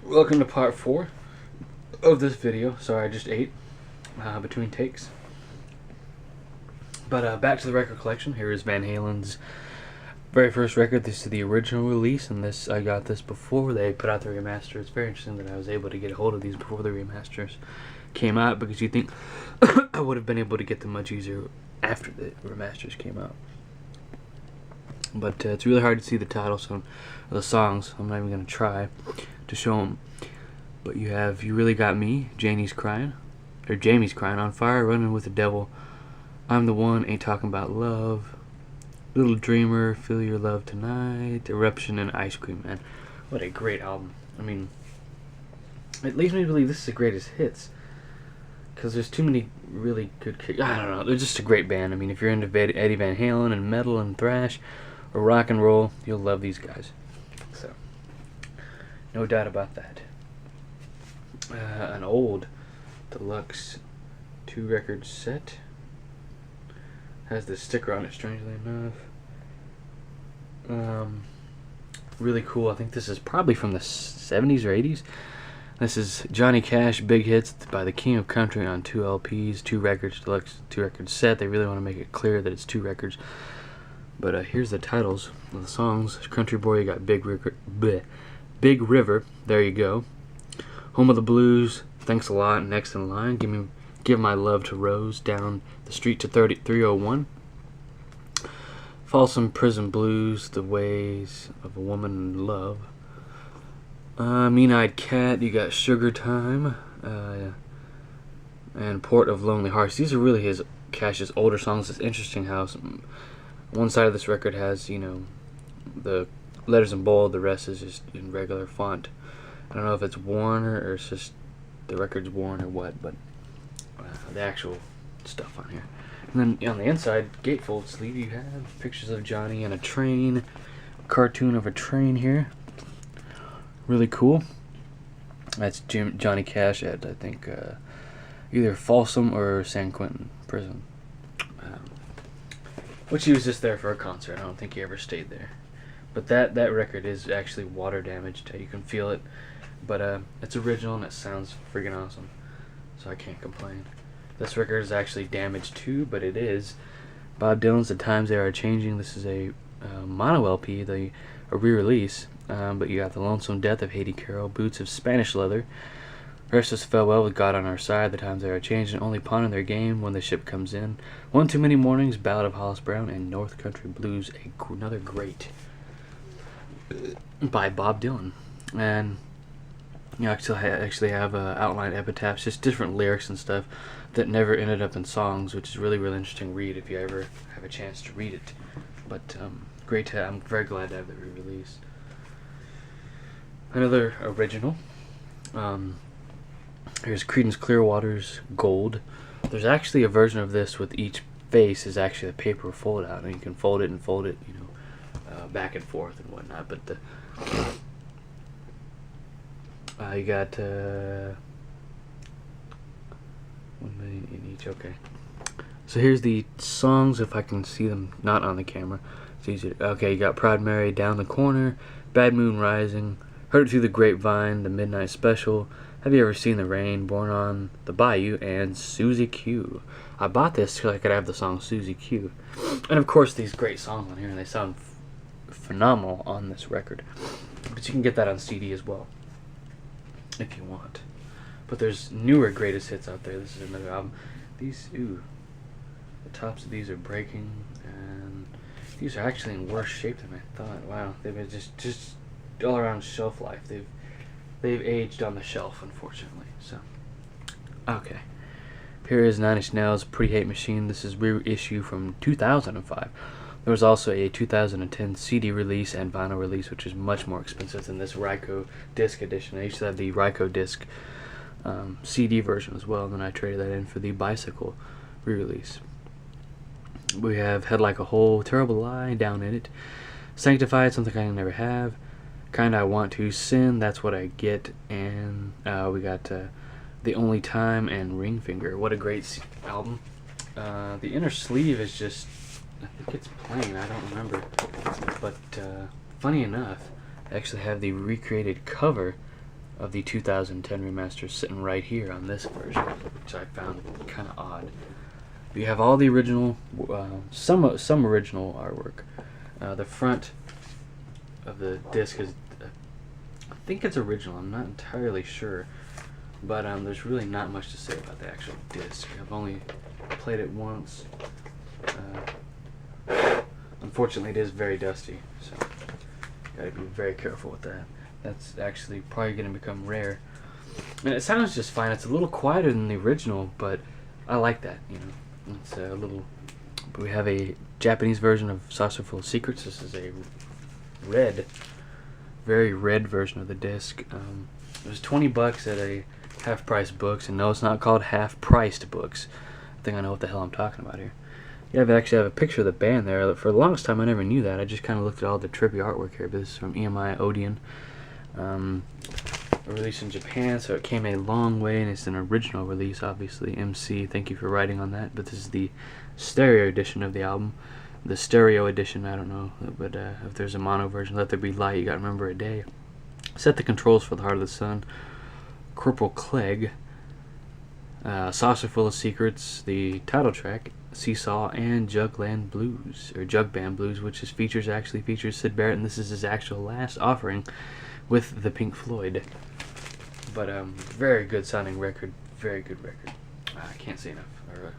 Welcome to part 4 of this video. Sorry, I just ate between takes. But back to the record collection. Here is Van Halen's very first record. This is the original release, and I got this before they put out the remaster. It's very interesting that I was able to get a hold of these before the remasters came out, because you think I would have been able to get them much easier after the remasters came out. But it's really hard to see the titles of the songs. I'm not even going to try to show them. But you have You Really Got Me, Jamie's Crying on Fire, Running with the Devil, I'm the One, Ain't Talking About Love, Little Dreamer, Feel Your Love Tonight, Eruption, and Ice Cream Man. What a great album. I mean, it leads me to believe this is the greatest hits, because there's too many really good I don't know, they're just a great band. I mean, if you're into Eddie Van Halen and metal and thrash or rock and roll, you'll love these guys. So, no doubt about that. An old deluxe 2-record set. Has this sticker on it, strangely enough. Really cool. I think this is probably from the 70s or 80s. This is Johnny Cash Big Hits by the King of Country on 2 LPs, 2 records, deluxe 2-record set. They really want to make it clear that it's 2 records. But here's the titles of the songs. Country Boy, you got Big River, There You Go. Home of the Blues, Thanks a Lot, Next in Line, Give My Love to Rose, Down the Street to 301. Folsom Prison Blues, The Ways of a Woman in Love. Mean-Eyed Cat, you got Sugar Time, and Port of Lonely Hearts. These are really Cash's older songs. It's interesting how one side of this record has, the letters in bold, the rest is just in regular font. I don't know if it's worn or it's just the record's worn or what, but the actual stuff on here. And then on the inside, gatefold sleeve, you have pictures of Johnny and a train, cartoon of a train here. Really cool. That's Johnny Cash at, I think, either Folsom or San Quentin prison. Which he was just there for a concert. I don't think he ever stayed there. But that record is actually water damaged. You can feel it. But it's original and it sounds freaking awesome. So I can't complain. This record is actually damaged too, but it is Bob Dylan's The Times They Are Changing. This is a mono LP, a re-release. But you got The Lonesome Death of Haiti Carroll, Boots of Spanish Leather, Restless Farewell with God on Our Side, The Times They Are Changing, Only Pawn in Their Game, When the Ship Comes In, One Too Many Mornings, Ballad of Hollis Brown, and North Country Blues, another great by Bob Dylan. And you actually have outline epitaphs, just different lyrics and stuff that never ended up in songs, which is really interesting read if you ever have a chance to read it. But great to I'm very glad to have the re-release. Another original. Here's Creedence Clearwater's Gold. There's actually a version of this with each face is actually the paper fold out, and you can fold it, back and forth and whatnot. But you got 1 million in each. Okay. So here's the songs, if I can see them not on the camera. It's easier. Okay, you got Proud Mary, Down the Corner, Bad Moon Rising, Heard It Through the Grapevine, The Midnight Special, Have You Ever Seen the Rain, Born on the Bayou, and Susie Q. I bought this so I could have the song Susie Q. And of course these great songs on here, and they sound phenomenal on this record. But you can get that on CD as well, if you want. But there's newer greatest hits out there. This is another album. The tops of these are breaking, and these are actually in worse shape than I thought. Wow, they've been just all around shelf life. They've aged on the shelf, unfortunately. So, okay. Here is 9 Inch Nails' Pretty Hate Machine. This is reissue from 2005. There was also a 2010 CD release and vinyl release, which is much more expensive than this Ryko disc edition. I used to have the Ryko disc CD version as well, and then I traded that in for the Bicycle re-release. We have Head Like a Hole, Terrible Lie, Down in It, Sanctified, Something I Can Never Have, Kinda I Want to, Sin, That's What I Get, and we got The Only Time and Ring Finger. What a great album. The inner sleeve is just, I think it's plain, I don't remember, but funny enough, I actually have the recreated cover of the 2010 remaster sitting right here on this version, which I found kind of odd. You have all the original, some original artwork. The front of the disc is, I think it's original. I'm not entirely sure, but there's really not much to say about the actual disc. I've only played it once. Unfortunately, it is very dusty, so gotta be very careful with that. That's actually probably gonna become rare. And it sounds just fine. It's a little quieter than the original, but I like that. You know, it's a little. We have a Japanese version of Saucerful of Secrets. This is a red, very red version of the disc. It was $20 at a half-price books, and no, it's not called half-priced books. I think I know what the hell I'm talking about here. Yeah, I actually have a picture of the band there. For the longest time, I never knew that. I just kind of looked at all the trippy artwork here. But this is from EMI Odeon. Released in Japan, so it came a long way, and it's an original release, obviously. MC, thank you for writing on that. But this is the stereo edition of the album. The stereo edition, I don't know, but if there's a mono version, Let There Be Light, You Gotta Remember a Day. Set the Controls for the Heart of the Sun. Corporal Clegg. Saucerful of Secrets, the title track, Seesaw, and Jugland Blues, or Jug Band Blues, which actually features Syd Barrett, and this is his actual last offering with the Pink Floyd. But very good sounding record, very good record. I can't say enough, or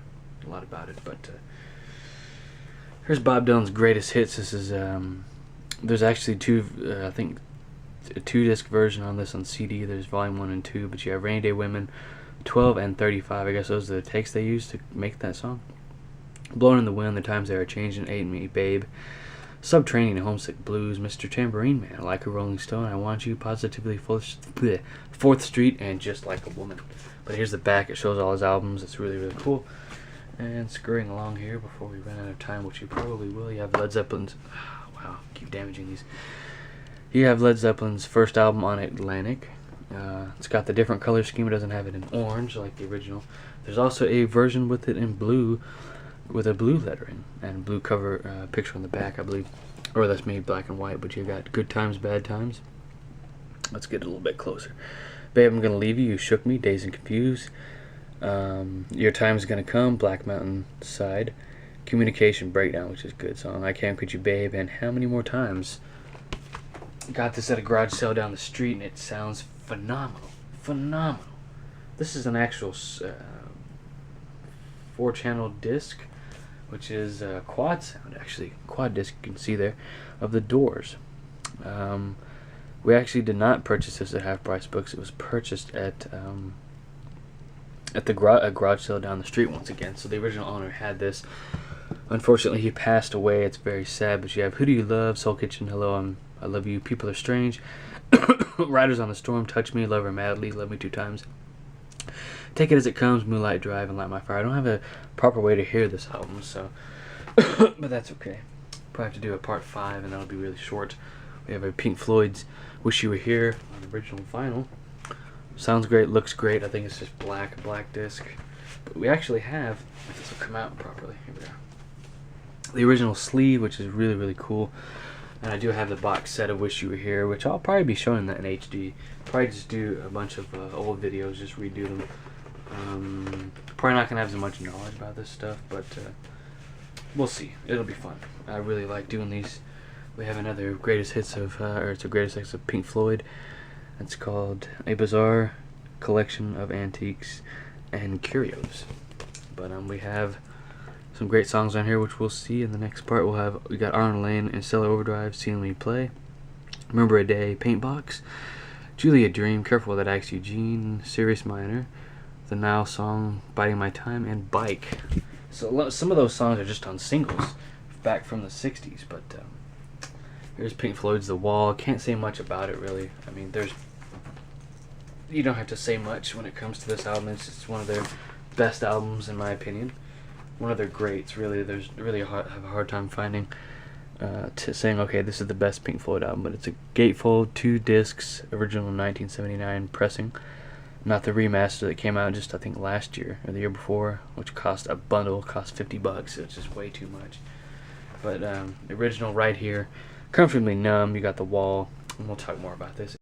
a lot about it, but here's Bob Dylan's greatest hits. This is, there's actually I think a 2-disc version on this on CD. There's volume 1 and 2, but you have Rainy Day Women, 12 and 35. I guess those are the takes they used to make that song. Blowing in the Wind, The Times They Are Changing, Ain't Me, Babe, Subterranean, Homesick Blues, Mr. Tambourine Man, Like a Rolling Stone, I Want You, Positively, 4th Street, and Just Like a Woman. But here's the back. It shows all his albums. It's really, really cool. And scurrying along here before we run out of time, which you probably will, you have Led Zeppelin's... wow, keep damaging these. You have Led Zeppelin's first album on Atlantic. It's got the different color scheme. It doesn't have it in orange like the original. There's also a version with it in blue, with a blue lettering and blue cover picture on the back, I believe. Or that's maybe black and white, but you got Good Times, Bad Times. Let's get a little bit closer. Babe, I'm Gonna Leave You, You Shook Me, Dazed and Confused. Your Time's Gonna Come, Black Mountain Side. Communication Breakdown, which is a good song. I Can't Quit You, Babe, and How Many More Times. Got this at a garage sale down the street, and it sounds phenomenal. Phenomenal. This is an actual 4-channel disc, which is quad sound, actually. Quad disc, you can see there, of The Doors. We actually did not purchase this at Half Price Books. It was purchased at the garage sale down the street once again. So the original owner had this. Unfortunately, he passed away. It's very sad, but you have Who Do You Love, Soul Kitchen, Hello, I Love You, People Are Strange, Riders on the Storm, Touch Me, Love Her Madly, Love Me 2 Times, Take It As It Comes, Moonlight Drive, and Light My Fire. I don't have a proper way to hear this album, so but that's okay. Probably have to do a part 5, and that'll be really short. We have a Pink Floyd's Wish You Were Here on original vinyl. Sounds great, looks great. I think it's just black disc. But we actually have, if this will come out properly, here we go, the original sleeve, which is really, really cool. And I do have the box set of Wish You Were Here, which I'll probably be showing that in HD. Probably just do a bunch of old videos, just redo them. Probably not going to have as much knowledge about this stuff, but we'll see. It'll be fun. I really like doing these. We have another greatest hits of, or it's a greatest hits of Pink Floyd. It's called A Bizarre Collection of Antiques and Curios. But we have some great songs on here, which we'll see in the next part. We got Arnold Lane and Stellar Overdrive, Seeing Me Play, Remember a Day, Paint Box, Julia Dream, Careful That Axe Eugene, Serious Minor, the Now song, Biding My Time, and Bike. So some of those songs are just on singles back from the 60s, but here's Pink Floyd's The Wall. Can't say much about it, really. I mean, you don't have to say much when it comes to this album. It's just one of their best albums, in my opinion. One of their greats, really. There's really have a hard time finding, saying, okay, this is the best Pink Floyd album, but it's a gatefold, 2 discs, original 1979 pressing, not the remaster that came out just, I think, last year, or the year before, which cost a bundle, cost $50, so it's just way too much. But the original right here, Comfortably Numb, you got The Wall, and we'll talk more about this.